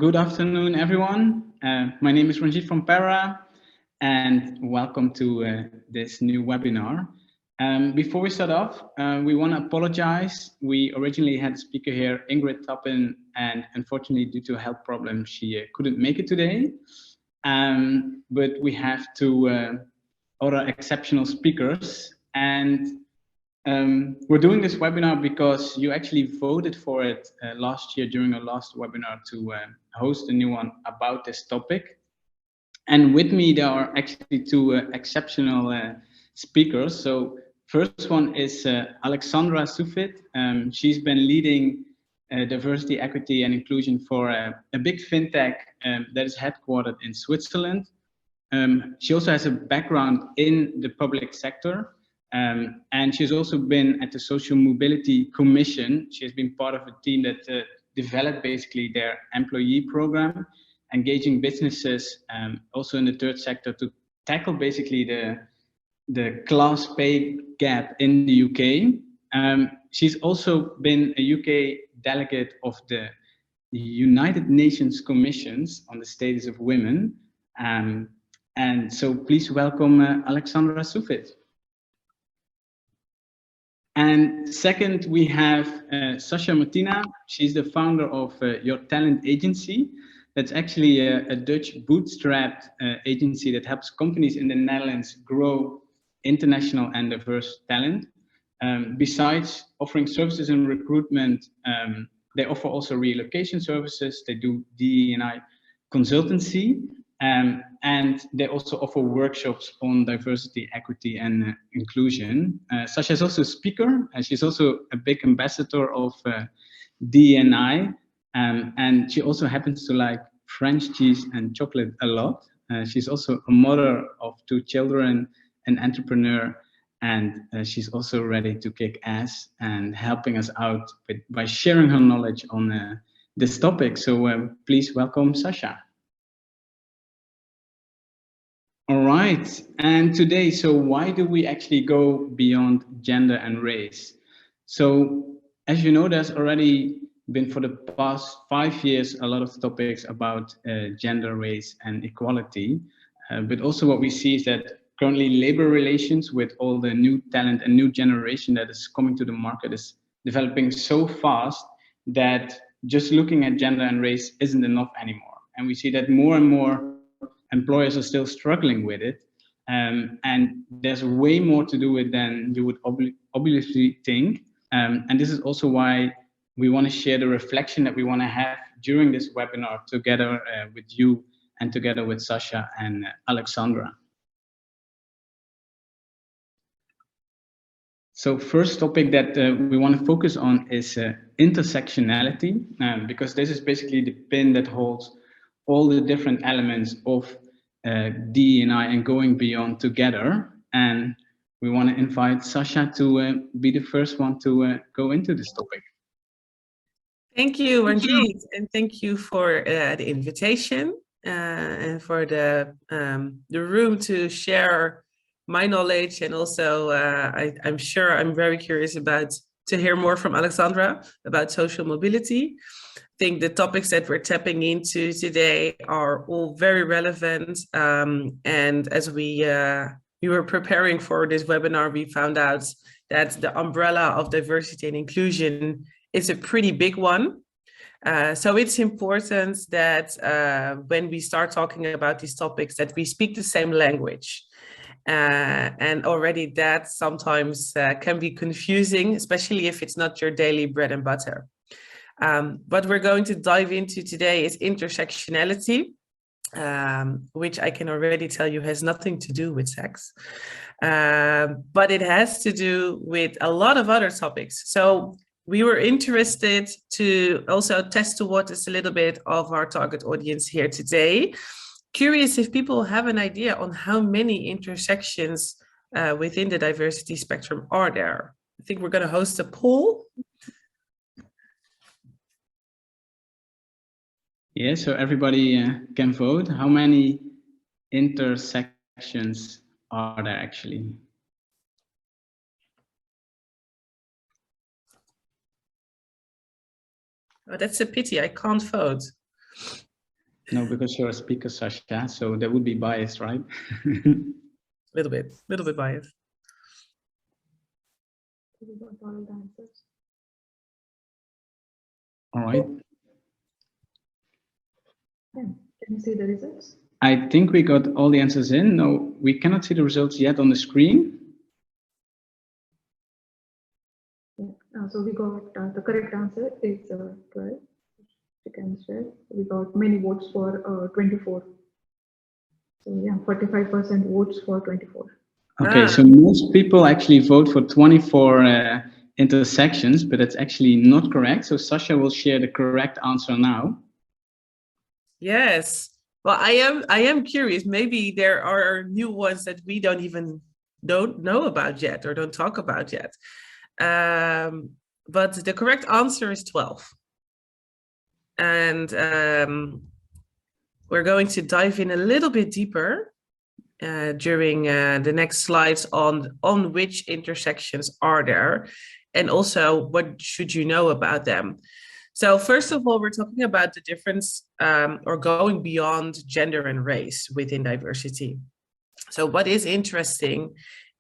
Good afternoon, everyone. My name is Ranjit from Pera, and welcome to this new webinar. Before we start off, we want to apologize. We originally had a speaker here, Ingrid Tappen, and unfortunately, due to a health problem, she couldn't make it today. But we have two other exceptional speakers, and we're doing this webinar because you actually voted for it last year during our last webinar to host a new one about this topic. And with me, there are actually two exceptional speakers. So first one is Alexandra Sufit. She's been leading diversity, equity, and inclusion for a big fintech that is headquartered in Switzerland. She also has a background in the public sector. And she's also been at the Social Mobility Commission. She has been part of a team that developed basically their employee program, engaging businesses also in the third sector to tackle basically the class pay gap in the UK. She's also been a UK delegate of the United Nations Commissions on the Status of Women. And so please welcome Alexandra Sufit. And second, we have Sasha Martina. She's the founder of Your Talent Agency. That's actually a Dutch bootstrapped agency that helps companies in the Netherlands grow international and diverse talent. Besides offering services in recruitment, they offer also relocation services. They do DE&I consultancy. And they also offer workshops on diversity, equity, and inclusion. Sasha is also a speaker, and she's also a big ambassador of DE&I, and she also happens to like French cheese and chocolate a lot. She's also a mother of 2 children, an entrepreneur, and she's also ready to kick ass and helping us out by sharing her knowledge on this topic. So please welcome Sasha. All right, and today, so why do we actually go beyond gender and race? So, as you know, there's already been for the past 5 years a lot of topics about gender, race, and equality. But also what we see is that currently labor relations with all the new talent and new generation that is coming to the market is developing so fast that just looking at gender and race isn't enough anymore. And we see that more and more employers are still struggling with it, and there's way more to do with than you would obviously think. And this is also why we want to share the reflection that we want to have during this webinar together with you and together with Sasha and Alexandra. So first topic that we want to focus on is intersectionality, because this is basically the pin that holds all the different elements of DE&I and going beyond together. And we want to invite Sasha to be the first one to go into this topic. Thank you, Ranjit, and thank you for the invitation and for the room to share my knowledge. And also, I'm sure I'm very curious to hear more from Alexandra about social mobility. I think the topics that we're tapping into today are all very relevant. And as we were preparing for this webinar, we found out that the umbrella of diversity and inclusion is a pretty big one. So it's important that when we start talking about these topics, that we speak the same language. And already that sometimes can be confusing, especially if it's not your daily bread and butter. What we're going to dive into today is intersectionality, which I can already tell you has nothing to do with sex, but it has to do with a lot of other topics. So we were interested to also test the waters a little bit of our target audience here today. Curious if people have an idea on how many intersections within the diversity spectrum are there. I think we're going to host a poll. Yeah, so everybody can vote. How many intersections are there actually? Oh, that's a pity, I can't vote. No, because you're a speaker, Sasha, so there would be bias, right? Little bit biased. All right. Can you see the results? I think we got all the answers in. No, we cannot see the results yet on the screen. Yeah. So we got the correct answer is 12. You can share. We got many votes for 24. So yeah, 45% votes for 24. Okay, so most people actually vote for 24 intersections, but it's actually not correct. So Sasha will share the correct answer now. Yes. Well, I am curious. Maybe there are new ones that we don't know about yet or don't talk about yet. But the correct answer is 12. And we're going to dive in a little bit deeper during the next slides on which intersections are there, and also what should you know about them. So first of all, we're talking about the difference or going beyond gender and race within diversity. So what is interesting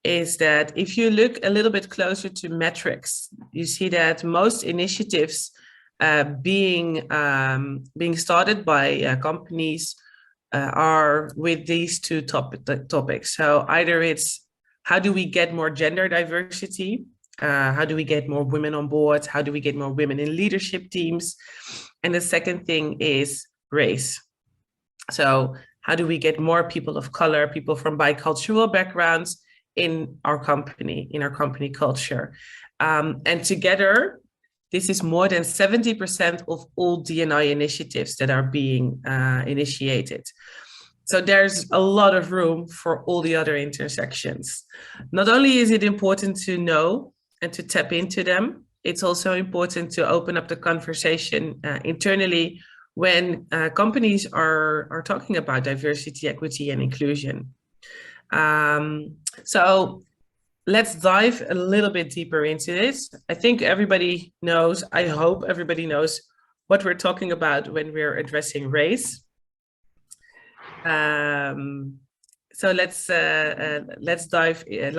is that if you look a little bit closer to metrics, you see that most initiatives being started by companies are with these two topics. So either it's how do we get more gender diversity? How do we get more women on board? How do we get more women in leadership teams? And the second thing is race. So how do we get more people of color, people from bicultural backgrounds in our company culture? And together, this is more than 70% of all D&I initiatives that are being initiated. So there's a lot of room for all the other intersections. Not only is it important to know and to tap into them, it's also important to open up the conversation internally when companies are talking about diversity, equity, and inclusion. So let's dive a little bit deeper into this. I think everybody knows, I hope everybody knows what we're talking about when we're addressing race. So let's dive a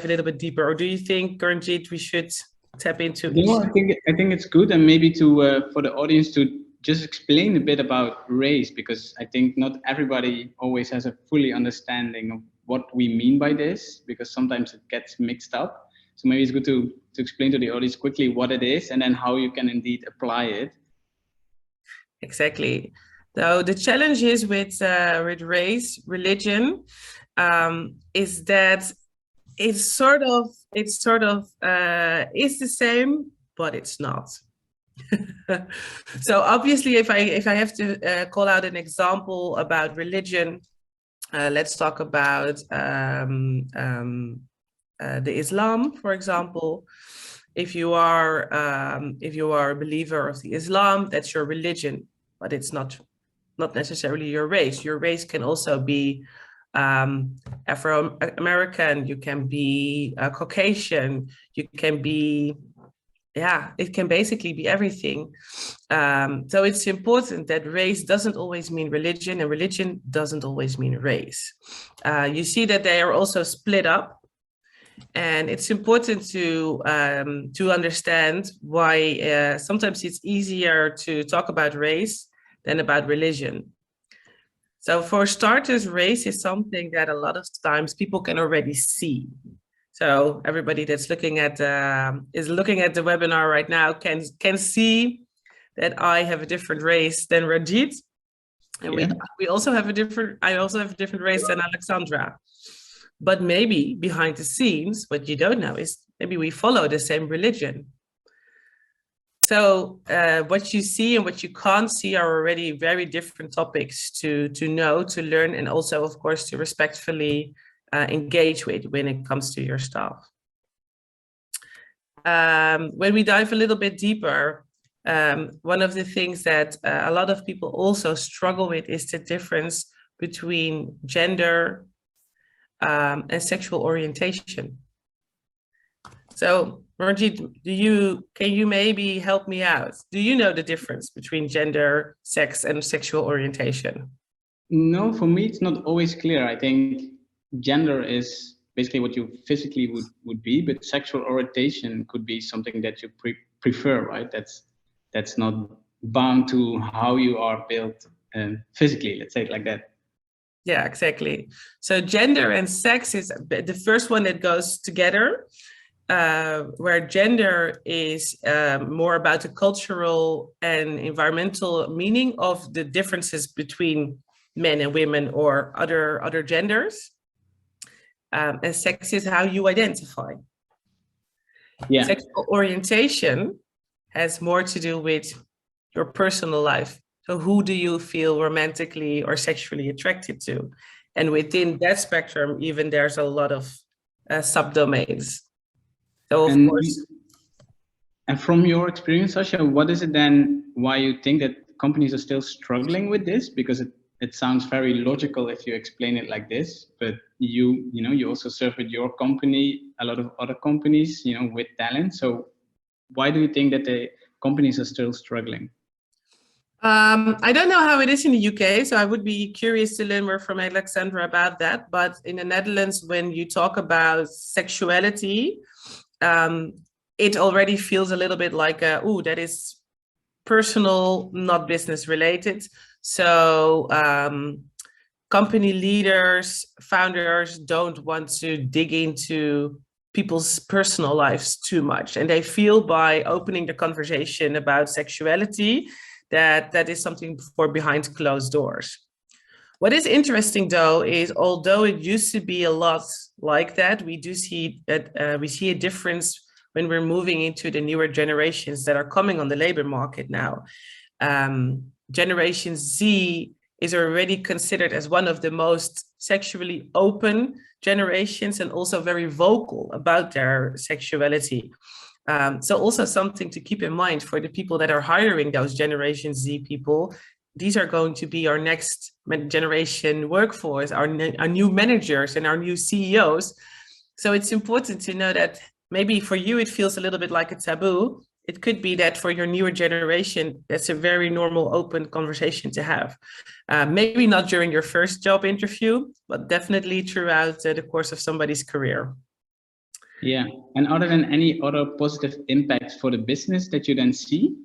little bit deeper. Or do you think, Gurunjit, we should tap into? No, I think it's good, and maybe to for the audience to just explain a bit about race, because I think not everybody always has a fully understanding of what we mean by this, because sometimes it gets mixed up. So maybe it's good to explain to the audience quickly what it is and then how you can indeed apply it. Exactly. So the challenge is with race, religion, is that it's sort of is the same, but it's not. So obviously, if I have to call out an example about religion, let's talk about the Islam, for example. If you are a believer of the Islam, that's your religion, but it's not necessarily your race. Your race can also be Afro-American, you can be Caucasian, you can be, it can basically be everything. So it's important that race doesn't always mean religion, and religion doesn't always mean race. You see that they are also split up. And it's important to understand why sometimes it's easier to talk about race than about religion. So for starters, race is something that a lot of times people can already see. So everybody that's looking at the webinar right now can see that I have a different race than Ranjit, and we also have a different. I also have a different race than Alexandra. But maybe behind the scenes, what you don't know is maybe we follow the same religion. So what you see and what you can't see are already very different topics to know, to learn, and also, of course, to respectfully engage with when it comes to your staff. When we dive a little bit deeper, one of the things that a lot of people also struggle with is the difference between gender and sexual orientation. So Ranjit, can you maybe help me out? Do you know the difference between gender, sex, and sexual orientation? No, for me, it's not always clear. I think gender is basically what you physically would be, but sexual orientation could be something that you prefer, right? That's not bound to how you are built physically, let's say it like that. Yeah, exactly. So gender and sex is the first one that goes together, where gender is more about the cultural and environmental meaning of the differences between men and women or other genders. And sex is how you identify. Yeah. Sexual orientation has more to do with your personal life. So who do you feel romantically or sexually attracted to? And within that spectrum, even there's a lot of subdomains. So of course. And from your experience, Sasha, what is it then why you think that companies are still struggling with this? Because it sounds very logical if you explain it like this, but you also serve with your company, a lot of other companies, with talent. So why do you think that the companies are still struggling? I don't know how it is in the UK, so I would be curious to learn more from Alexandra about that. But in the Netherlands, when you talk about sexuality, it already feels a little bit like, that is personal, not business related. So company leaders, founders don't want to dig into people's personal lives too much. And they feel by opening the conversation about sexuality, that is something for behind closed doors. What is interesting, though, is although it used to be a lot like that, we do see that we see a difference when we're moving into the newer generations that are coming on the labor market now. Generation Z is already considered as one of the most sexually open generations and also very vocal about their sexuality. So also something to keep in mind for the people that are hiring those Generation Z people. These are going to be our next generation workforce, our new managers and our new CEOs. So it's important to know that maybe for you, it feels a little bit like a taboo. It could be that for your newer generation, that's a very normal, open conversation to have. Maybe not during your first job interview, but definitely throughout the course of somebody's career. Yeah, and are there any other positive impacts for the business that you then see?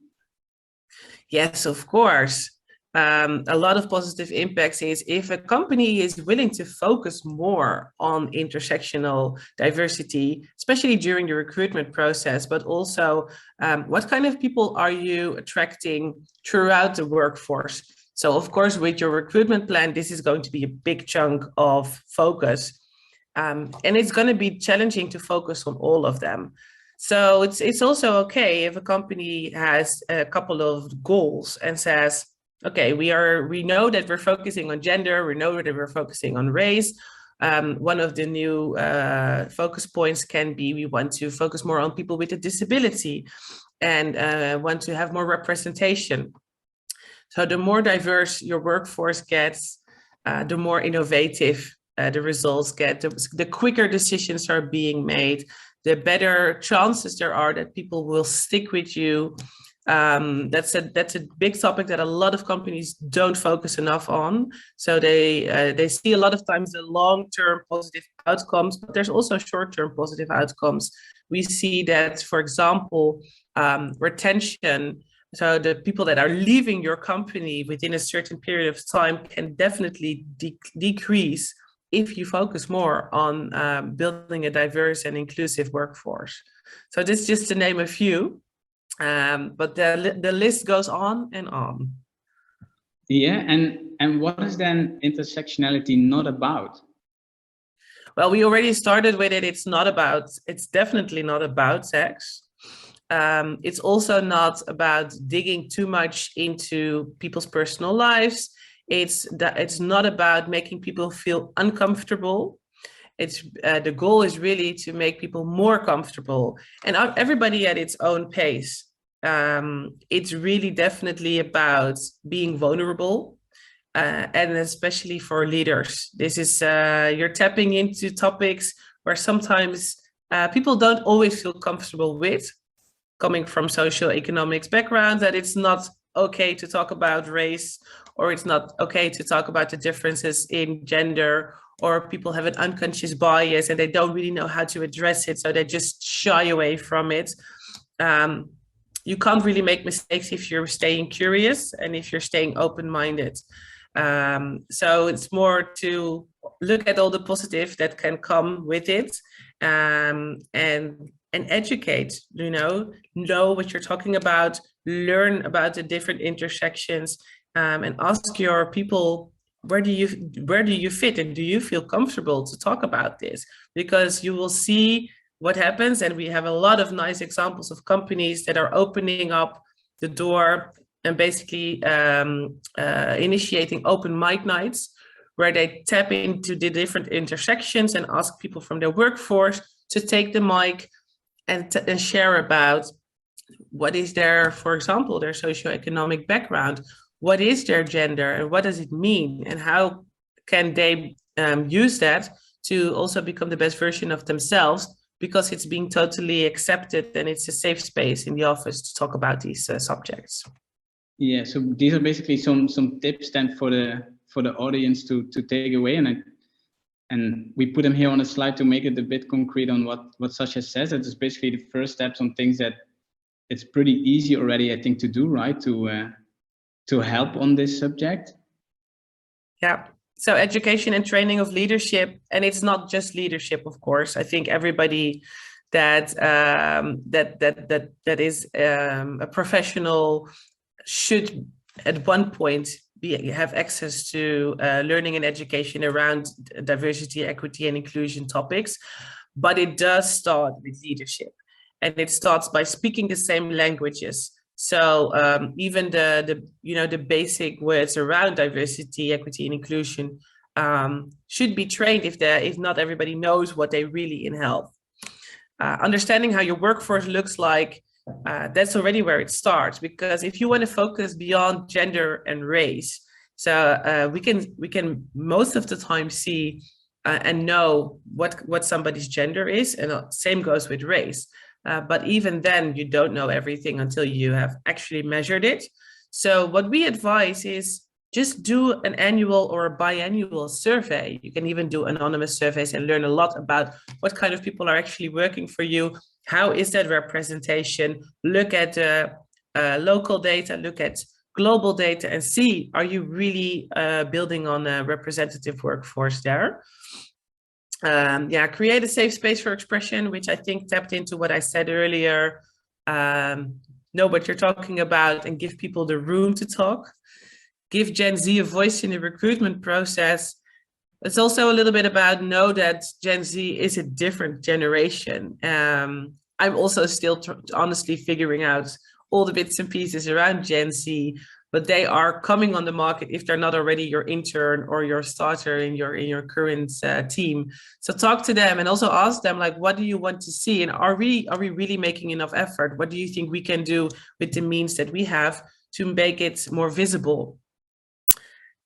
Yes, of course. A lot of positive impacts is if a company is willing to focus more on intersectional diversity, especially during the recruitment process, but also what kind of people are you attracting throughout the workforce? So of course, with your recruitment plan, this is going to be a big chunk of focus. And it's going to be challenging to focus on all of them. So it's also okay if a company has a couple of goals and says, okay, we know that we're focusing on gender, we know that we're focusing on race. One of the new focus points can be we want to focus more on people with a disability and want to have more representation. So the more diverse your workforce gets, the more innovative the results get, the quicker decisions are being made, the better chances there are that people will stick with you. That's a big topic that a lot of companies don't focus enough on. So they see a lot of times the long-term positive outcomes, but there's also short-term positive outcomes. We see that, for example, retention. So the people that are leaving your company within a certain period of time can definitely decrease if you focus more on building a diverse and inclusive workforce. So this is just to name a few, but the list goes on and on. Yeah, and what is then intersectionality not about? Well, we already started with it. It's definitely not about sex. It's also not about digging too much into people's personal lives. It's not about making people feel uncomfortable. The goal is really to make people more comfortable, and everybody at its own pace. It's really definitely about being vulnerable, and especially for leaders. This is you're tapping into topics where sometimes people don't always feel comfortable with, coming from socioeconomics background, that it's not okay to talk about race, or it's not okay to talk about the differences in gender, or people have an unconscious bias and they don't really know how to address it, so they just shy away from it. You can't really make mistakes if you're staying curious and if you're staying open-minded. So it's more to look at all the positive that can come with it, and educate, know what you're talking about, learn about the different intersections, and ask your people, where do you fit, and do you feel comfortable to talk about this? Because you will see what happens, and we have a lot of nice examples of companies that are opening up the door and basically initiating open mic nights, where they tap into the different intersections and ask people from their workforce to take the mic and share about what is their, for example, their socioeconomic background, what is their gender, and what does it mean, and how can they use that to also become the best version of themselves, because it's being totally accepted and it's a safe space in the office to talk about these subjects. Yeah, so these are basically some tips then for the audience to take away, and we put them here on a slide to make it a bit concrete on what Sasha says. It's basically the first steps on things that it's pretty easy already, I think, to do, right? To help on this subject. Yeah. So education and training of leadership, and it's not just leadership, of course. I think everybody that is a professional should at one point have access to learning and education around diversity, equity, and inclusion topics. But it does start with leadership, and it starts by speaking the same languages. So even the basic words around diversity, equity, and inclusion should be trained if not everybody knows what they really involve. Understanding how your workforce looks like, that's already where it starts, because if you want to focus beyond gender and race, so we can most of the time see and know what somebody's gender is, and same goes with race. But even then, you don't know everything until you have actually measured it. So what we advise is just do an annual or a biannual survey. You can even do anonymous surveys and learn a lot about what kind of people are actually working for you. How is that representation? Look at local data, look at global data, and see, are you really building on a representative workforce there? Create a safe space for expression, which I think tapped into what I said earlier. Know what you're talking about and give people the room to talk. Give Gen Z a voice in the recruitment process. It's also a little bit about know that Gen Z is a different generation. I'm also still honestly figuring out all the bits and pieces around Gen Z, but they are coming on the market if they're not already your intern or your starter in your current team. So talk to them and also ask them, like, what do you want to see? And are we really making enough effort? What do you think we can do with the means that we have to make it more visible?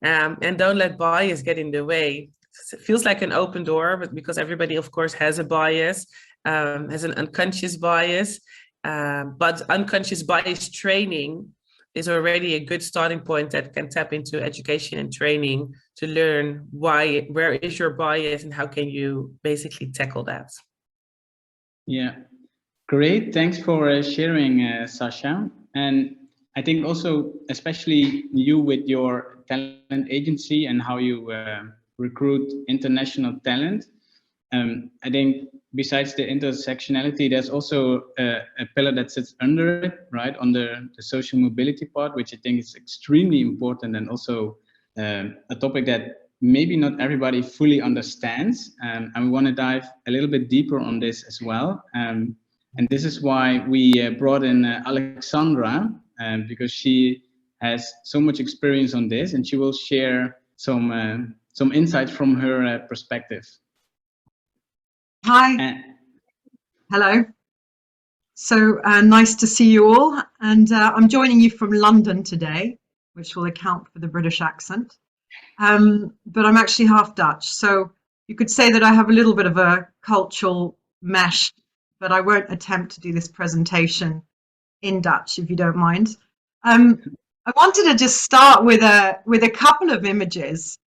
And don't let bias get in the way. It feels like an open door, but because everybody, of course, has a bias, has an unconscious bias, but unconscious bias training is already a good starting point that can tap into education and training to learn where is your bias and how can you basically tackle that. Yeah, great. Thanks for sharing, Sasha. And I think also, especially you with your talent agency and how you recruit international talent. I think besides the intersectionality, there's also a pillar that sits under it, right? Under the social mobility part, which I think is extremely important and also a topic that maybe not everybody fully understands. And we want to dive a little bit deeper on this as well. And this is why we brought in Alexandra, because she has so much experience on this, and she will share some insights from her perspective. Hi. Hello. So nice to see you all. And I'm joining you from London today, which will account for the British accent. But I'm actually half Dutch. So you could say that I have a little bit of a cultural mesh, but I won't attempt to do this presentation in Dutch, if you don't mind. I wanted to just start with a couple of images,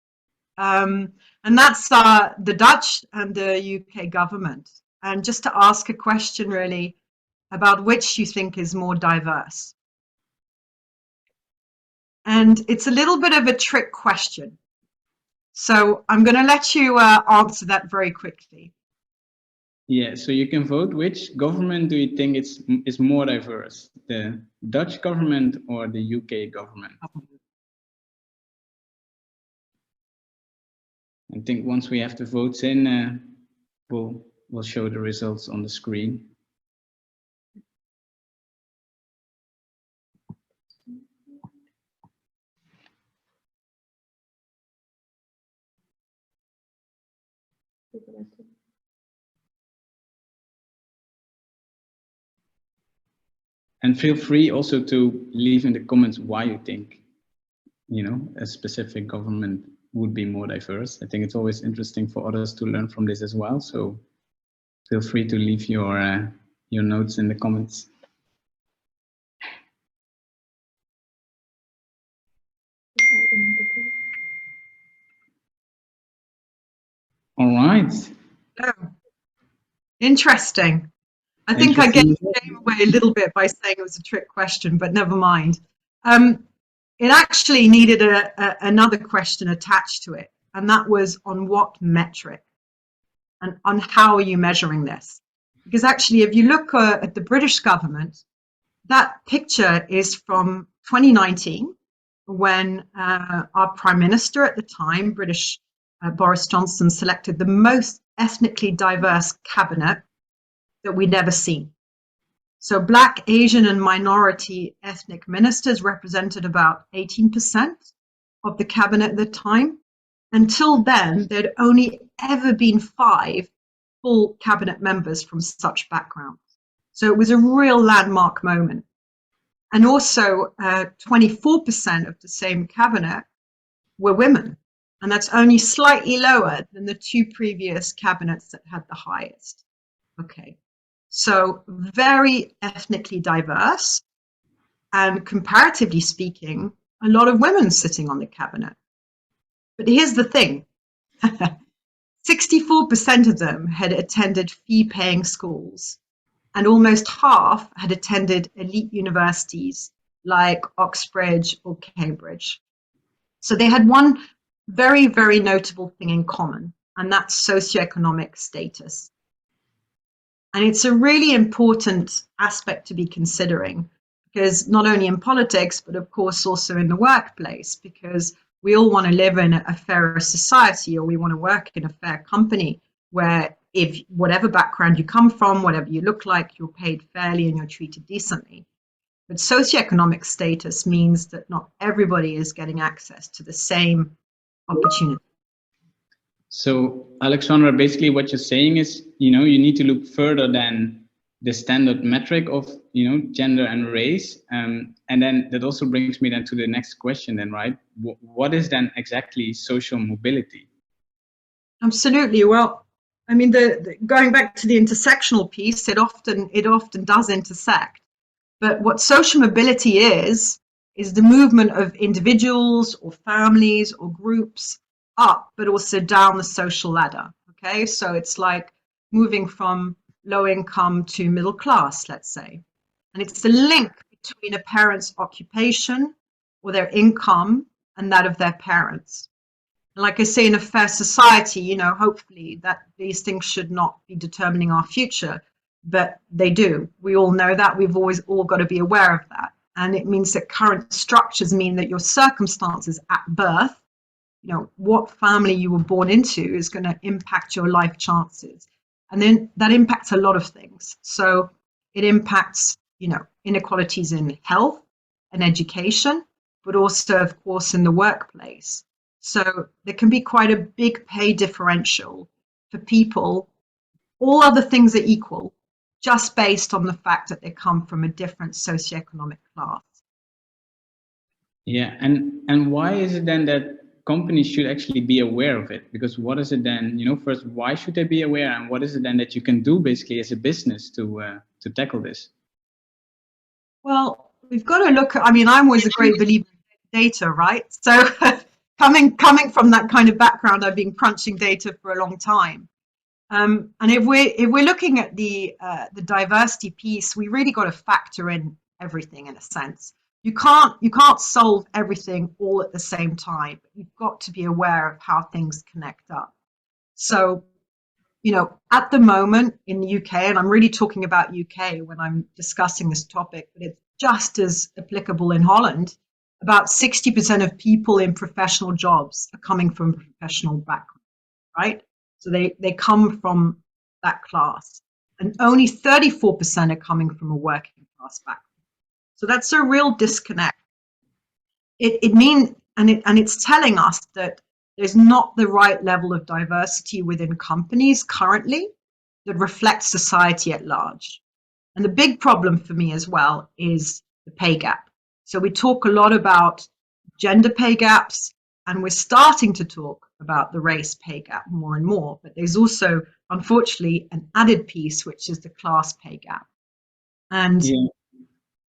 and that's the Dutch and the UK government, and just to ask a question really about which you think is more diverse. And it's a little bit of a trick question, so I'm going to let you answer that very quickly. Yeah, so you can vote. Which government do you think is more diverse, the Dutch government or the UK government? I think once we have the votes in, we'll show the results on the screen. And feel free also to leave in the comments why you think, a specific government would be more diverse. I think it's always interesting for others to learn from this as well. So feel free to leave your notes in the comments. All right. Oh, interesting. I think I gave the game away a little bit by saying it was a trick question, but never mind. It actually needed another question attached to it, and that was on what metric and on how are you measuring this? Because actually, if you look at the British government, that picture is from 2019, when our Prime Minister at the time, British Boris Johnson, selected the most ethnically diverse cabinet that we'd ever seen. So Black, Asian and minority ethnic ministers represented about 18% of the cabinet at the time. Until then, there'd only ever been 5 full cabinet members from such backgrounds. So it was a real landmark moment. And also 24% of the same cabinet were women. And that's only slightly lower than the 2 previous cabinets that had the highest. Okay. So very ethnically diverse, and comparatively speaking, a lot of women sitting on the cabinet. But here's the thing, 64% of them had attended fee-paying schools, and almost half had attended elite universities like Oxbridge or Cambridge. So they had one very, very notable thing in common, and that's socioeconomic status. And it's a really important aspect to be considering, because not only in politics, but of course also in the workplace, because we all want to live in a fairer society, or we want to work in a fair company where if whatever background you come from, whatever you look like, you're paid fairly and you're treated decently. But socioeconomic status means that not everybody is getting access to the same opportunity. So, Alexandra, basically what you're saying is, you need to look further than the standard metric of, gender and race. And then that also brings me then to the next question then, right? What is then exactly social mobility? Absolutely. Well, I mean, going back to the intersectional piece, it often does intersect. But what social mobility is the movement of individuals or families or groups up, but also down the social ladder. Okay, so it's like moving from low income to middle class, let's say. And it's the link between a parent's occupation or their income and that of their parents. And like I say, in a fair society, hopefully that these things should not be determining our future, but they do. We all know that. We've always all got to be aware of that. And it means that current structures mean that your circumstances at birth, what family you were born into, is going to impact your life chances. And then that impacts a lot of things. So it impacts, inequalities in health and education, but also, of course, in the workplace. So there can be quite a big pay differential for people. All other things are equal, just based on the fact that they come from a different socioeconomic class. Yeah, and why is it then that companies should actually be aware of it, because what is it then, you know, first, why should they be aware, and what is it then that you can do basically as a business to tackle this? Well, we've got to look at, I mean, I'm always a great believer in data, right? So coming from that kind of background, I've been crunching data for a long time. And if we're looking at the diversity piece, we really got to factor in everything in a sense. You can't solve everything all at the same time. You've got to be aware of how things connect up. So, you know, at the moment in the UK, and I'm really talking about UK when I'm discussing this topic, but it's just as applicable in Holland, about 60% of people in professional jobs are coming from a professional background, right? So they come from that class, and only 34% are coming from a working class background. So that's a real disconnect. It's telling us that there's not the right level of diversity within companies currently that reflects society at large. And the big problem for me as well is the pay gap. So we talk a lot about gender pay gaps, and we're starting to talk about the race pay gap more and more, but there's also, unfortunately, an added piece, which is the class pay gap. And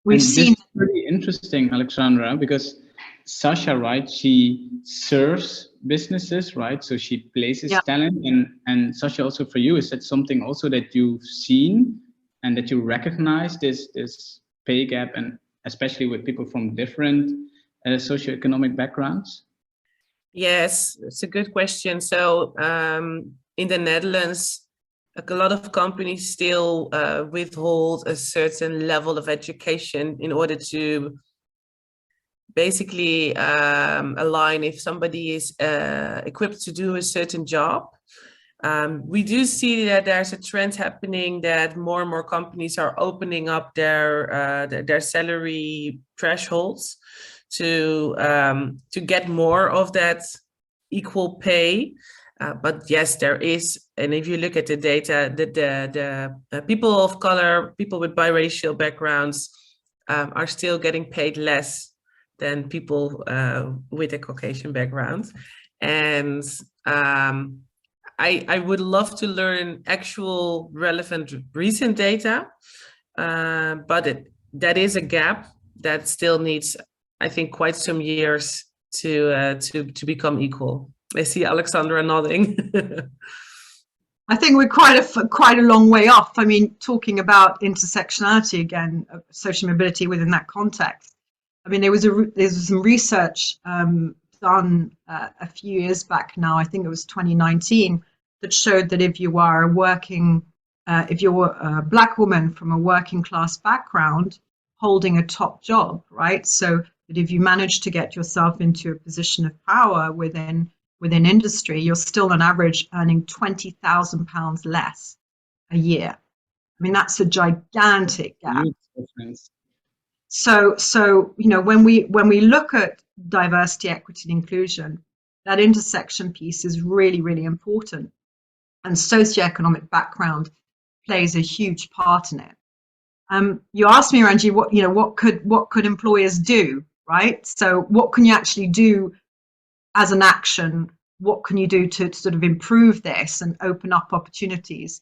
we've seen... This is really interesting, Alexandra, because Sasha, right, she serves businesses, right? So she places talent, and Sasha, also for you, is that something also that you've seen and that you recognize this pay gap, and especially with people from different socioeconomic backgrounds? Yes, it's a good question. So in the Netherlands, a lot of companies still withhold a certain level of education in order to basically align if somebody is equipped to do a certain job. We do see that there's a trend happening that more and more companies are opening up their salary thresholds to get more of that equal pay. But yes, there is, and if you look at the data, the people of color, people with biracial backgrounds are still getting paid less than people with a Caucasian background. And I would love to learn actual relevant recent data, but that is a gap that still needs, I think, quite some years to become equal. I see Alexandra nodding. I think we're quite a long way off. I mean, talking about intersectionality again, social mobility within that context. I mean, there was some research done a few years back now. I think it was 2019, that showed that if you are if you're a Black woman from a working class background holding a top job, right? So that if you manage to get yourself into a position of power within industry, you're still on average earning £20,000 less a year. I mean, that's a gigantic gap. So you know, when we look at diversity, equity, and inclusion, that intersection piece is really, really important, and socioeconomic background plays a huge part in it. You asked me, Ranji, what could employers do, right? So what can you actually do as an action? What can you do to sort of improve this and open up opportunities?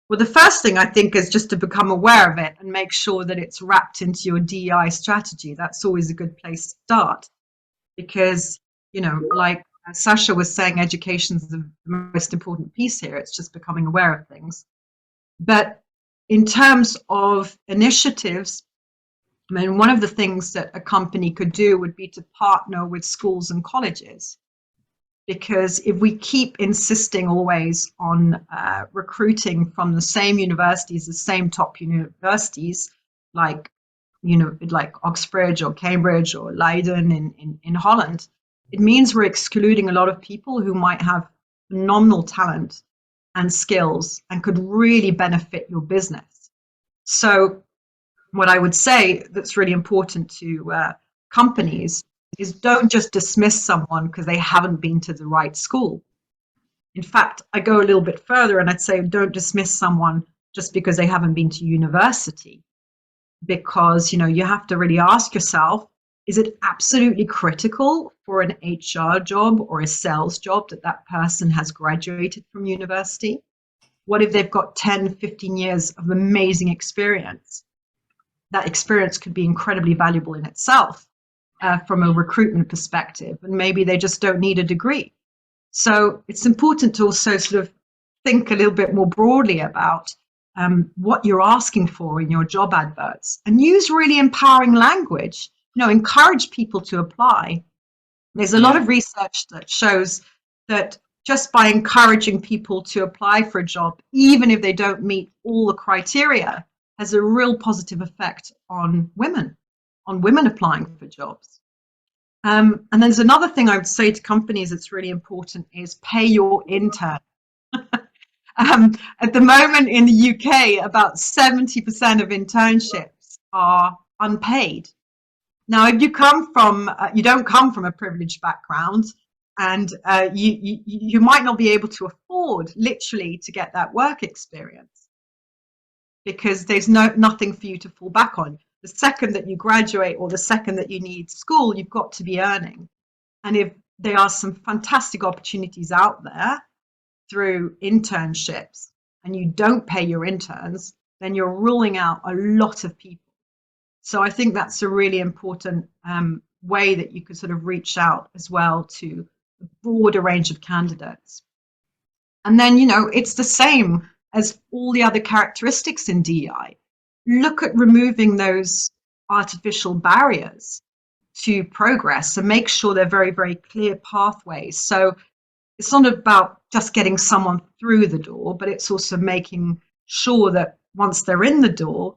Well, the first thing I think is just to become aware of it and make sure that it's wrapped into your DEI strategy. That's always a good place to start, because, you know, like Sasha was saying, education is the most important piece here. It's just becoming aware of things. But in terms of initiatives, I mean, one of the things that a company could do would be to partner with schools and colleges. Because if we keep insisting always on recruiting from the same universities, the same top universities, like Oxbridge or Cambridge or Leiden in Holland, it means we're excluding a lot of people who might have phenomenal talent and skills and could really benefit your business. So what I would say that's really important to companies is don't just dismiss someone because they haven't been to the right school. In fact, I go a little bit further and I'd say don't dismiss someone just because they haven't been to university, because, you know, you have to really ask yourself, Is it absolutely critical for an HR job or a sales job that that person has graduated from university? What if they've got 10, 15 years of amazing experience? That experience could be incredibly valuable in itself from a recruitment perspective, and maybe they just don't need a degree. So it's important to also sort of think a little bit more broadly about what you're asking for in your job adverts, and use really empowering language. You know, encourage people to apply. There's a lot of research that shows that just by encouraging people to apply for a job, even if they don't meet all the criteria, has a real positive effect on women applying for jobs. And there's another thing I would say to companies that's really important is pay your intern. At the moment in the UK, about 70% of internships are unpaid. Now, if you come from, you don't come from a privileged background, and you might not be able to afford literally to get that work experience because there's nothing for you to fall back on. The second that you graduate or the second that you need school, you've got to be earning. And if there are some fantastic opportunities out there through internships and you don't pay your interns, then you're ruling out a lot of people. So I think that's a really important way that you could sort of reach out as well to a broader range of candidates. And then, you know, it's the same as all the other characteristics in DEI. Look at removing those artificial barriers to progress and make sure they're very, very clear pathways. So it's not about just getting someone through the door, but it's also making sure that once they're in the door,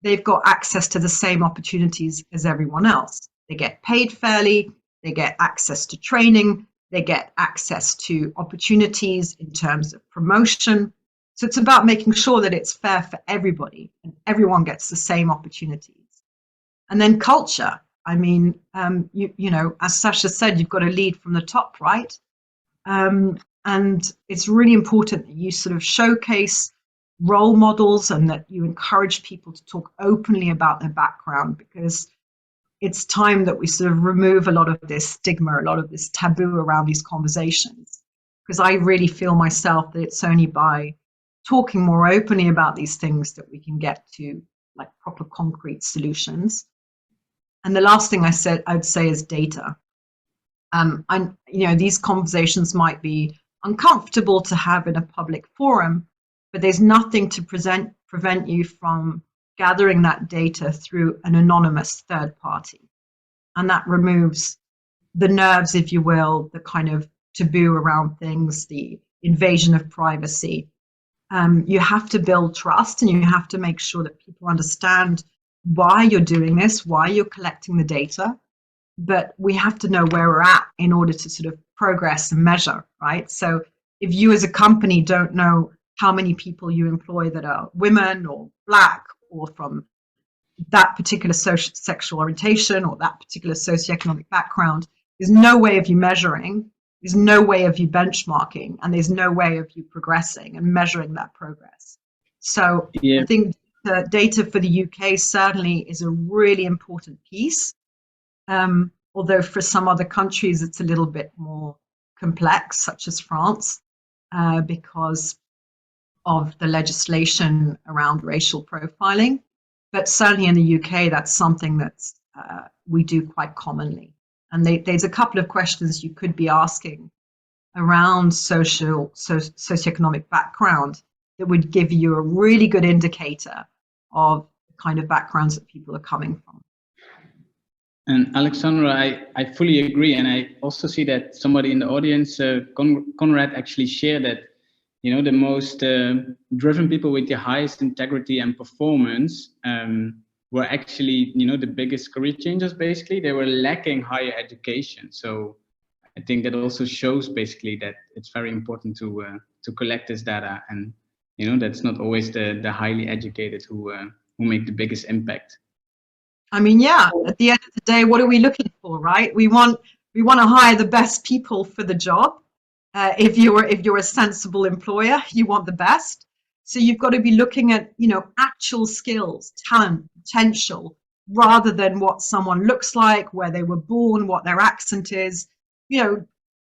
they've got access to the same opportunities as everyone else. They get paid fairly, they get access to training, they get access to opportunities in terms of promotion. So it's about making sure that it's fair for everybody and everyone gets the same opportunities. And then culture. I mean, you know, as Sasha said, you've got to lead from the top, right? And it's really important that you sort of showcase role models and that you encourage people to talk openly about their background, because it's time that we sort of remove a lot of this stigma, a lot of this taboo around these conversations. Because I really feel myself that it's only by talking more openly about these things that we can get to like proper concrete solutions. And the last thing I'd say is data. You know, these conversations might be uncomfortable to have in a public forum, but there's nothing to prevent you from gathering that data through an anonymous third party. And that removes the nerves, if you will, the kind of taboo around things, the invasion of privacy. You have to build trust, and you have to make sure that people understand why you're doing this, why you're collecting the data. But we have to know where we're at in order to sort of progress and measure, right? So if you as a company don't know how many people you employ that are women or Black or from that particular sexual orientation or that particular socioeconomic background, there's no way of you measuring, there's no way of you benchmarking, and there's no way of you progressing and measuring that progress. So I think the data for the UK certainly is a really important piece. Although for some other countries it's a little bit more complex, such as France, because of the legislation around racial profiling. But certainly in the UK, that's something that we do quite commonly. And there's a couple of questions you could be asking around socioeconomic background that would give you a really good indicator of the kind of backgrounds that people are coming from. And Alexandra, I fully agree. And I also see that somebody in the audience, Conrad, actually shared that, you know, the most driven people with the highest integrity and performance were actually, you know, the biggest career changers, basically. They were lacking higher education. So I think that also shows basically that it's very important to collect this data. And, you know, that's not always the highly educated who make the biggest impact. I mean, yeah, at the end of the day, what are we looking for, right? We want to hire the best people for the job. If you're a sensible employer, you want the best. So you've got to be looking at, you know, actual skills, talent, potential, rather than what someone looks like, where they were born, what their accent is. You know,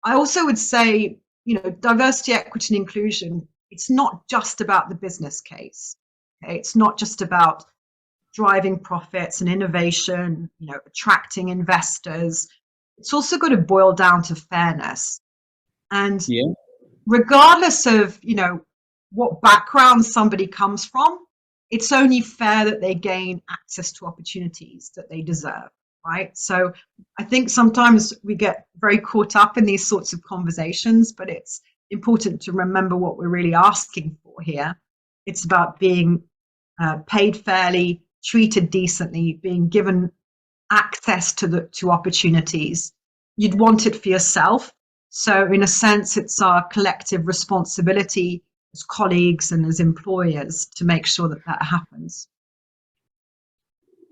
I also would say, you know, diversity, equity, and inclusion, it's not just about the business case. Okay? It's not just about driving profits and innovation, you know, attracting investors. It's also got to boil down to fairness. And regardless of, you know, what background somebody comes from, it's only fair that they gain access to opportunities that they deserve, right? So I think sometimes we get very caught up in these sorts of conversations, but it's important to remember what we're really asking for here. It's about being paid fairly, treated decently, being given access to opportunities. You'd want it for yourself. So in a sense, it's our collective responsibility as colleagues and as employers to make sure that that happens.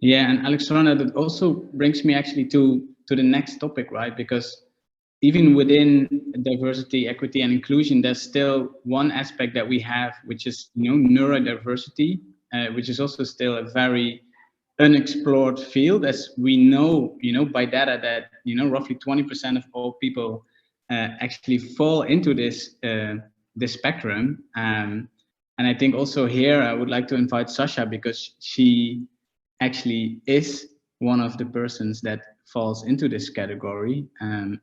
Yeah, and Alexandra, that also brings me actually to the next topic, right? Because even within diversity, equity, and inclusion, there's still one aspect that we have, which is, you know, neurodiversity, which is also still a very unexplored field, as we know, you know, by data that, you know, roughly 20% of all people actually fall into this spectrum. And I think also here I would like to invite Sasha, because she actually is one of the persons that falls into this category, and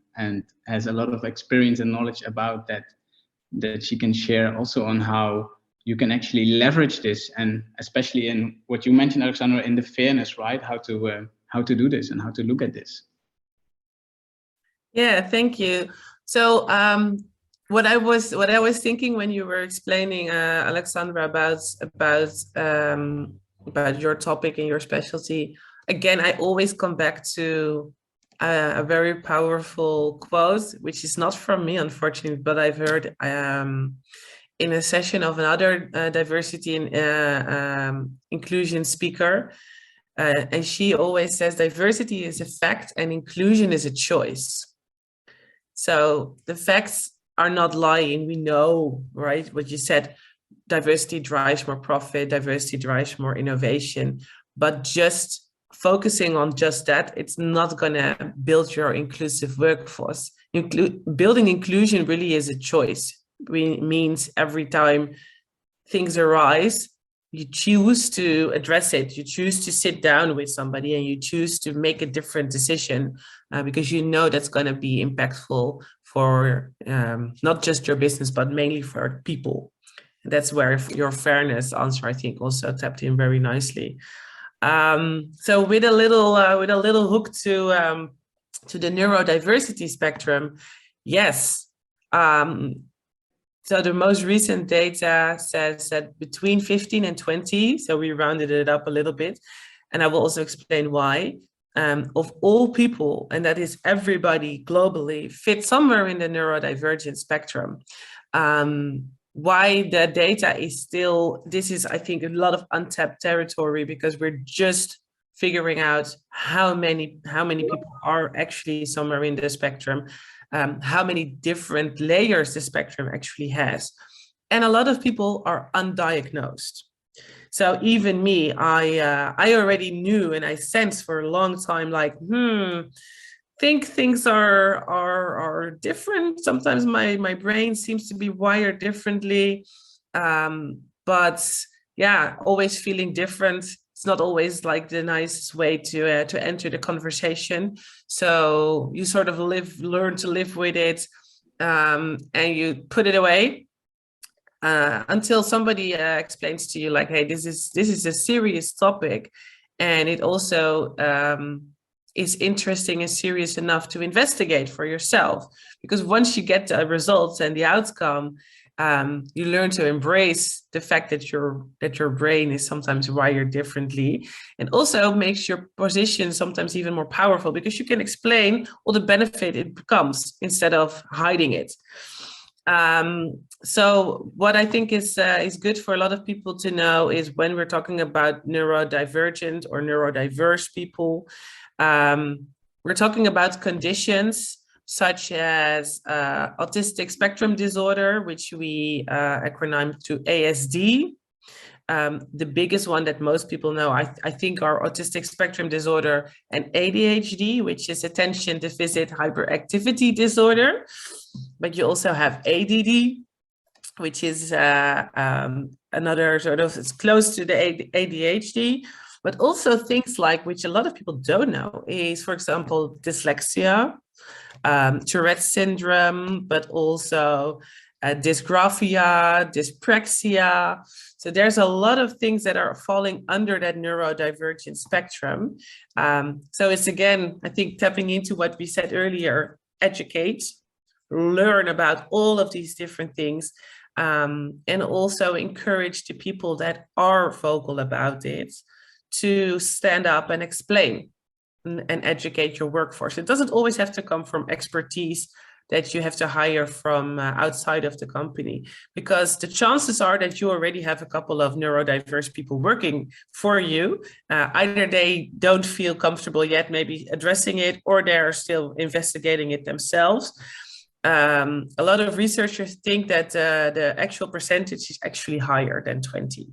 has a lot of experience and knowledge about that she can share also on how you can actually leverage this, and especially in what you mentioned, Alexandra, in the fairness, right? How to do this and how to look at this. Yeah, thank you. So what I was thinking when you were explaining, Alexandra, about your topic and your specialty, again, I always come back to a very powerful quote, which is not from me, unfortunately, but I've heard in a session of another diversity and inclusion speaker. And she always says diversity is a fact and inclusion is a choice. So the facts are not lying. We know, right, what you said, diversity drives more profit, diversity drives more innovation, but just focusing on just that, it's not going to build your inclusive workforce. Building inclusion really is a choice. It means every time things arise, you choose to address it, you choose to sit down with somebody and you choose to make a different decision because you know that's going to be impactful for not just your business, but mainly for people. That's where your fairness answer, I think, also tapped in very nicely. So with a little hook to the neurodiversity spectrum, yes. So the most recent data says that between 15 and 20, so we rounded it up a little bit, and I will also explain why, of all people, and that is everybody globally, fit somewhere in the neurodivergent spectrum. Why the data is still, this is, I think, a lot of untapped territory, because we're just figuring out how many people are actually somewhere in the spectrum. How many different layers the spectrum actually has. And a lot of people are undiagnosed. So even me, I already knew and I sensed for a long time, like, think things are different. Sometimes my brain seems to be wired differently. But yeah, always feeling different. It's not always like the nicest way to enter the conversation. So you sort of learn to live with it, and you put it away until somebody explains to you, like, hey, this is a serious topic, and it also is interesting and serious enough to investigate for yourself. Because once you get the results and the outcome, you learn to embrace the fact that your brain is sometimes wired differently, and also makes your position sometimes even more powerful, because you can explain all the benefit it becomes instead of hiding it. So what I think is good for a lot of people to know is, when we're talking about neurodivergent or neurodiverse people, we're talking about conditions such as autistic spectrum disorder, which we acronym to ASD, The biggest one that most people know, I think, are autistic spectrum disorder and ADHD, which is attention deficit hyperactivity disorder. But you also have ADD, which is another sort of, it's close to the ADHD, but also things like, which a lot of people don't know, is, for example, dyslexia, Tourette's syndrome, but also dysgraphia, dyspraxia. So there's a lot of things that are falling under that neurodivergent spectrum. So it's, again, I think, tapping into what we said earlier: educate, learn about all of these different things, and also encourage the people that are vocal about it to stand up and explain and educate your workforce. It doesn't always have to come from expertise that you have to hire from outside of the company, because the chances are that you already have a couple of neurodiverse people working for you. Either they don't feel comfortable yet maybe addressing it, or they're still investigating it themselves. A lot of researchers think that the actual percentage is actually higher than 20,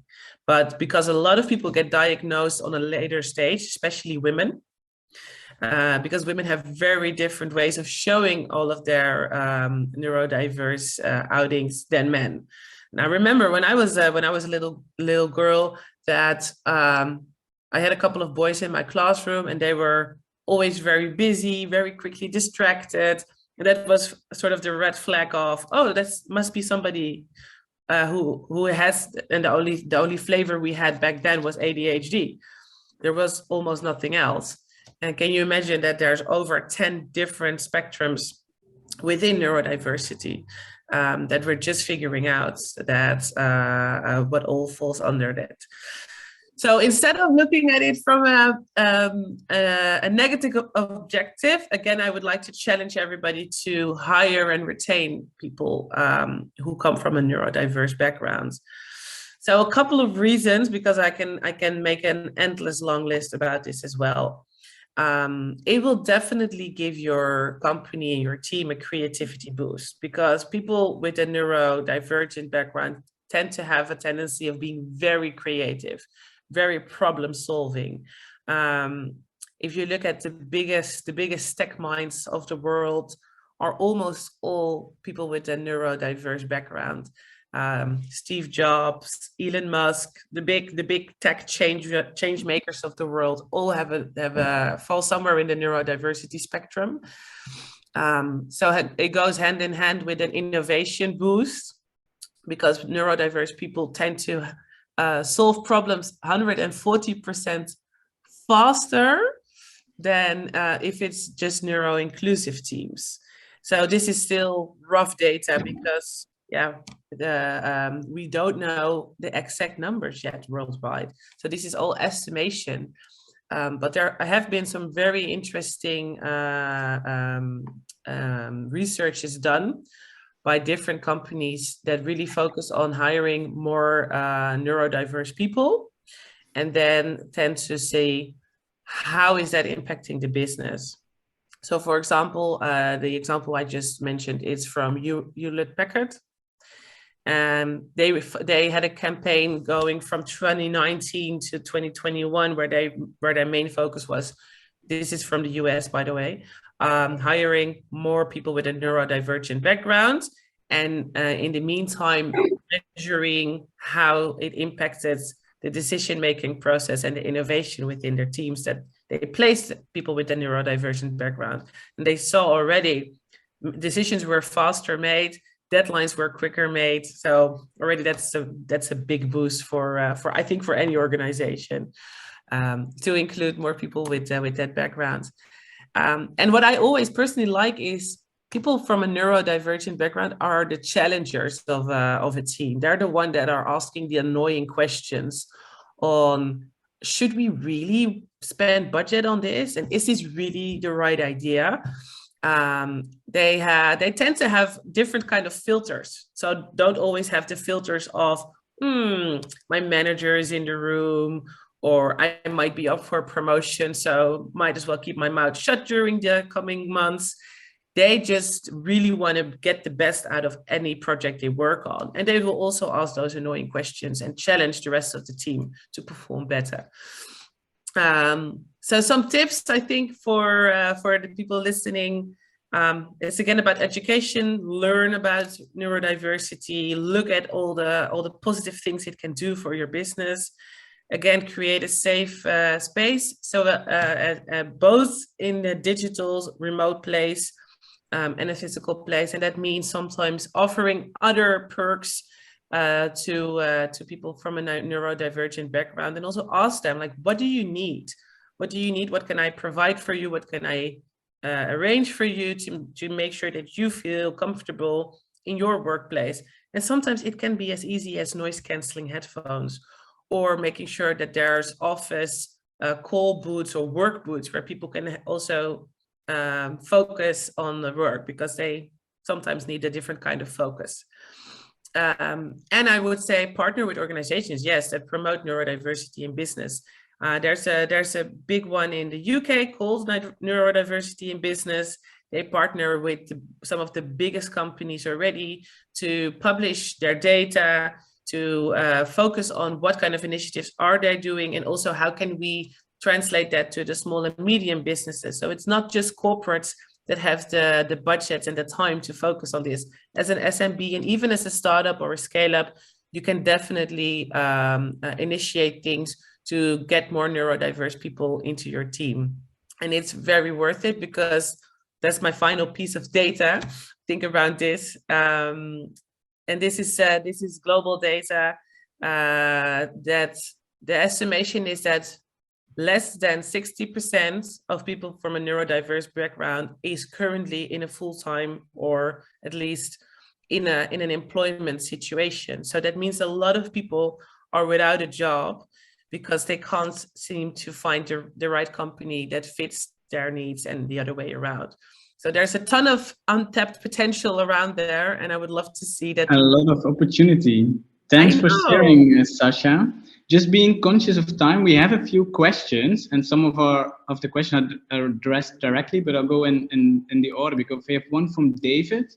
but because a lot of people get diagnosed on a later stage, especially women, because women have very different ways of showing all of their neurodiverse outings than men. And I remember when I was a little girl that I had a couple of boys in my classroom, and they were always very busy, very quickly distracted. And that was sort of the red flag of, oh, that must be somebody who has, and the only flavor we had back then was ADHD. There was almost nothing else. And can you imagine that there's over 10 different spectrums within neurodiversity that we're just figuring out that what all falls under that. So instead of looking at it from a negative objective, again, I would like to challenge everybody to hire and retain people who come from a neurodiverse background. So a couple of reasons, because I can make an endless long list about this as well. It will definitely give your company and your team a creativity boost, because people with a neurodivergent background tend to have a tendency of being very creative, very problem solving. If you look at the biggest tech minds of the world are almost all people with a neurodiverse background. Steve Jobs, Elon Musk, the big tech change makers of the world all have a fall somewhere in the neurodiversity spectrum. So it goes hand in hand with an innovation boost, because neurodiverse people tend to solve problems 140% faster than if it's just neuro-inclusive teams. So this is still rough data, because we don't know the exact numbers yet worldwide. So this is all estimation. But there have been some very interesting researches done by different companies that really focus on hiring more neurodiverse people, and then tend to say, how is that impacting the business? So for example, the example I just mentioned is from Hewlett-Packard. They had a campaign going from 2019 to 2021 where their main focus was, this is from the US, by the way, hiring more people with a neurodivergent background, and in the meantime measuring how it impacted the decision-making process and the innovation within their teams, that they placed people with a neurodivergent background. And they saw already decisions were faster made, deadlines were quicker made. So already that's a big boost for I think for any organization to include more people with that background. And what I always personally like is people from a neurodivergent background are the challengers of a team. They're the one that are asking the annoying questions on, should we really spend budget on this? And is this really the right idea? They tend to have different kind of filters. So don't always have the filters of, my manager is in the room, or I might be up for a promotion, so might as well keep my mouth shut during the coming months. they just really want to get the best out of any project they work on. And they will also ask those annoying questions and challenge the rest of the team to perform better. So some tips, I think, for the people listening, it's again about education. Learn about neurodiversity. Look at all the positive things it can do for your business. Again, create a safe space. So both in the digital remote place and a physical place, and that means sometimes offering other perks to people from a neurodivergent background, and also ask them, like, what do you need? What do you need? What can I provide for you? What can I arrange for you to make sure that you feel comfortable in your workplace? And sometimes it can be as easy as noise canceling headphones, or making sure that there's office call booths or work booths where people can also focus on the work, because they sometimes need a different kind of focus. And I would say partner with organizations, yes, that promote neurodiversity in business. There's a big one in the UK called Neurodiversity in Business. They partner with some of the biggest companies already to publish their data, to focus on what kind of initiatives are they doing, and also how can we translate that to the small and medium businesses. So it's not just corporates that have the budget and the time to focus on this. As an SMB, and even as a startup or a scale-up, you can definitely initiate things to get more neurodiverse people into your team. And it's very worth it, because that's my final piece of data. Think around this. And this is global data, that the estimation is that less than 60% of people from a neurodiverse background is currently in a full-time, or at least in an employment situation. So that means a lot of people are without a job because they can't seem to find the right company that fits their needs, and the other way around. So there's a ton of untapped potential around there, and I would love to see that. A lot of opportunity. Thanks for sharing, Sasha. Just being conscious of time, we have a few questions, and some of the questions are addressed directly, but I'll go in the order, because we have one from David.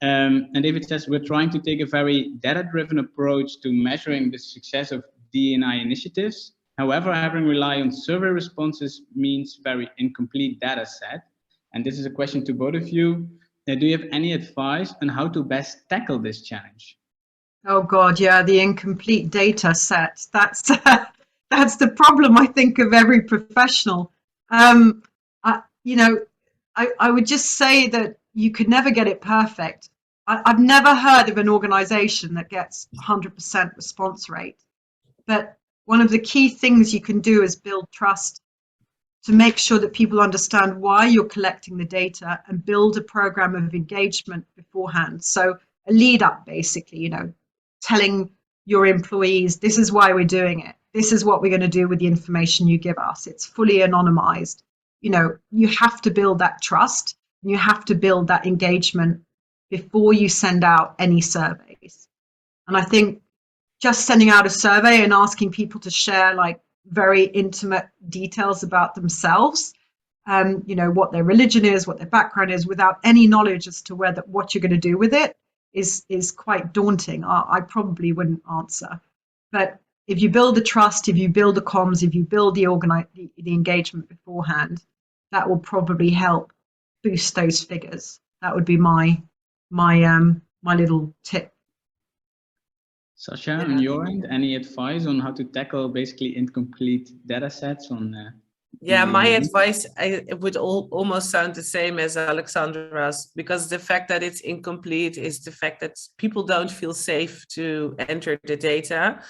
And David says, we're trying to take a very data-driven approach to measuring the success of DE&I initiatives. However, having rely on survey responses means very incomplete data set. And this is a question to both of you. Do you have any advice on how to best tackle this challenge? Oh God, yeah, the incomplete data set. That's the problem, I think, of every professional. I would just say that you could never get it perfect. I've never heard of an organization that gets 100% response rate. But one of the key things you can do is build trust, to make sure that people understand why you're collecting the data, and build a program of engagement beforehand. So a lead up, basically, telling your employees, this is why we're doing it. This is what we're going to do with the information you give us. It's fully anonymized. You have to build that trust, and you have to build that engagement before you send out any surveys. And I think just sending out a survey and asking people to share like very intimate details about themselves, what their religion is, what their background is, without any knowledge as to what you're going to do with it, is quite daunting. I probably wouldn't answer. But if you build the trust, if you build the comms, if you build the engagement beforehand, that will probably help boost those figures. That would be my little tip. Sasha, on your end, any advice on how to tackle basically incomplete data sets on? Yeah, my advice, it would almost sound the same as Alexandra's, because the fact that it's incomplete is the fact that people don't feel safe to enter the data.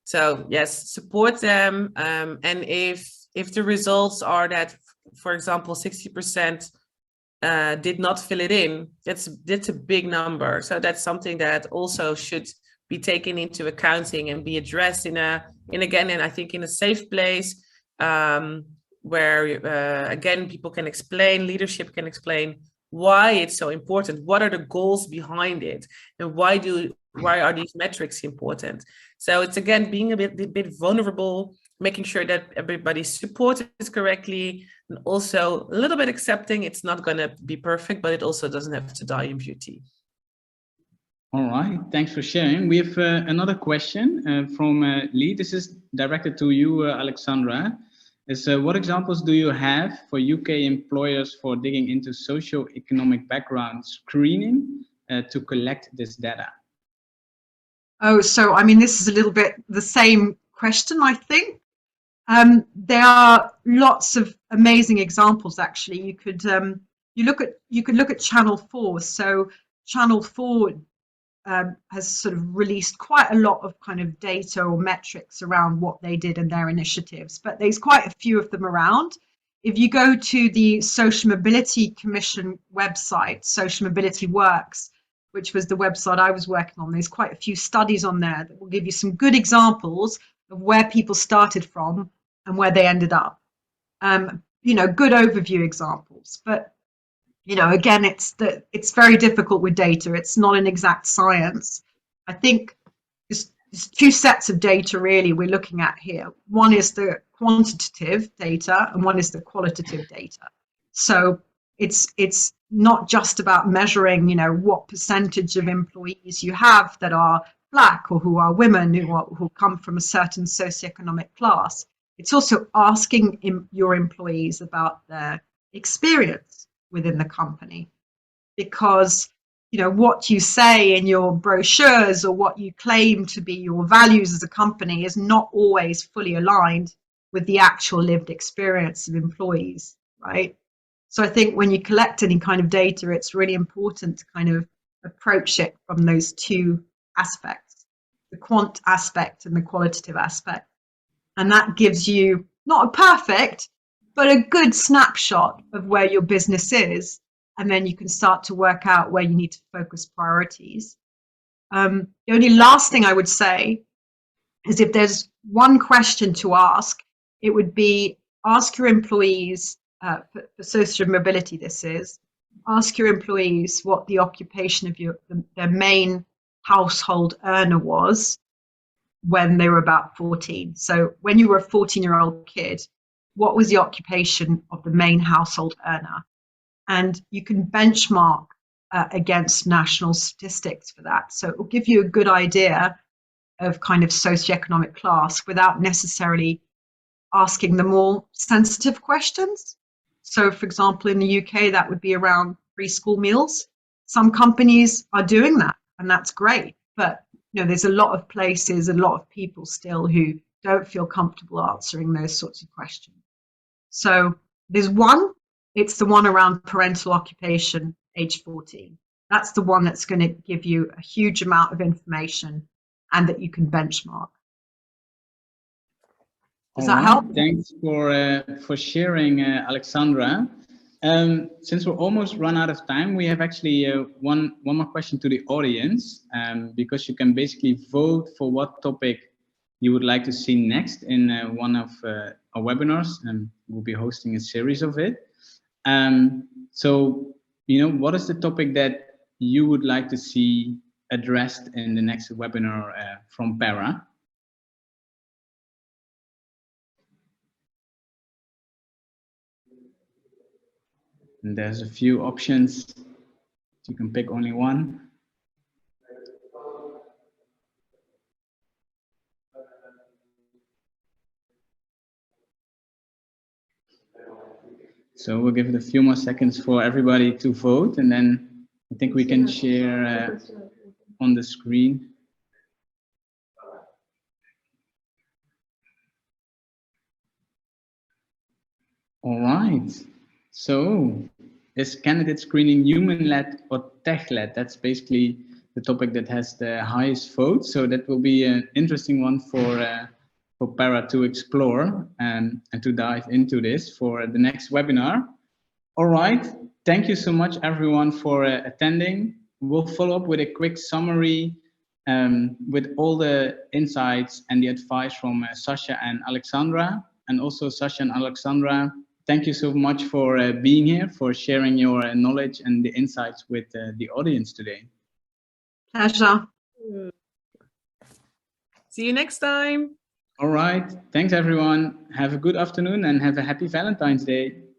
So yes, support them. And if the results are that, for example, 60% did not fill it in, that's a big number. So that's something that also should be taken into accounting and be addressed in I think in a safe place, where again, people can explain, leadership can explain why it's so important, what are the goals behind it, and why are these metrics important. So it's again being a bit vulnerable, making sure that everybody's supported correctly, and also a little bit accepting it's not going to be perfect, but it also doesn't have to die in beauty. All right, thanks for sharing. We have another question from Lee. This is directed to you, Alexandra. What examples do you have for UK employers for digging into socio-economic background screening to collect this data? Oh, so I mean, this is a little bit the same question, I think. There are lots of amazing examples. Actually, you could look at Channel 4. So Channel 4 has sort of released quite a lot of kind of data or metrics around what they did and their initiatives, but there's quite a few of them around. If you go to the Social Mobility Commission website, Social Mobility Works, which was the website I was working on, there's quite a few studies on there that will give you some good examples of where people started from and where they ended up. You know, good overview examples. But, you know, again, it's very difficult with data. It's not an exact science. I think there's two sets of data really we're looking at here. One is the quantitative data and one is the qualitative data. So it's not just about measuring, you know, what percentage of employees you have that are Black or who are women, who come from a certain socioeconomic class. It's also asking your employees about their experience within the company, because, you know, what you say in your brochures or what you claim to be your values as a company is not always fully aligned with the actual lived experience of employees, right? So I think when you collect any kind of data, it's really important to kind of approach it from those two aspects, the quant aspect and the qualitative aspect. And that gives you not a perfect, but a good snapshot of where your business is. And then you can start to work out where you need to focus priorities. The only last thing I would say is if there's one question to ask, it would be ask your employees, for social mobility this is, ask your employees what the occupation of their main household earner was when they were about 14. So when you were a 14-year-old kid, what was the occupation of the main household earner? And you can benchmark against national statistics for that. So it will give you a good idea of kind of socioeconomic class without necessarily asking the more sensitive questions. So for example, in the UK, that would be around free school meals. Some companies are doing that, and that's great. But you know, there's a lot of places, a lot of people still who don't feel comfortable answering those sorts of questions. So there's one, it's the one around parental occupation, age 14. That's the one that's going to give you a huge amount of information and that you can benchmark. Does that help? Thanks for sharing, Alexandra. Since we're almost run out of time, we have actually one more question to the audience, because you can basically vote for what topic you would like to see next in one of our webinars, and we'll be hosting a series of it. So, you know, what is the topic that you would like to see addressed in the next webinar from Pera? And there's a few options. You can pick only one. So we'll give it a few more seconds for everybody to vote, and then I think we can share on the screen. All right. So is candidate screening human-led or tech-led? That's basically the topic that has the highest vote. So that will be an interesting one for Pera to explore and to dive into this for the next webinar. All right. Thank you so much, everyone, for attending. We'll follow up with a quick summary with all the insights and the advice from Sasha and Alexandra. And also, Sasha and Alexandra, thank you so much for being here, for sharing your knowledge and the insights with the audience today. Pleasure. See you next time. All right. Thanks, everyone. Have a good afternoon and have a happy Valentine's Day.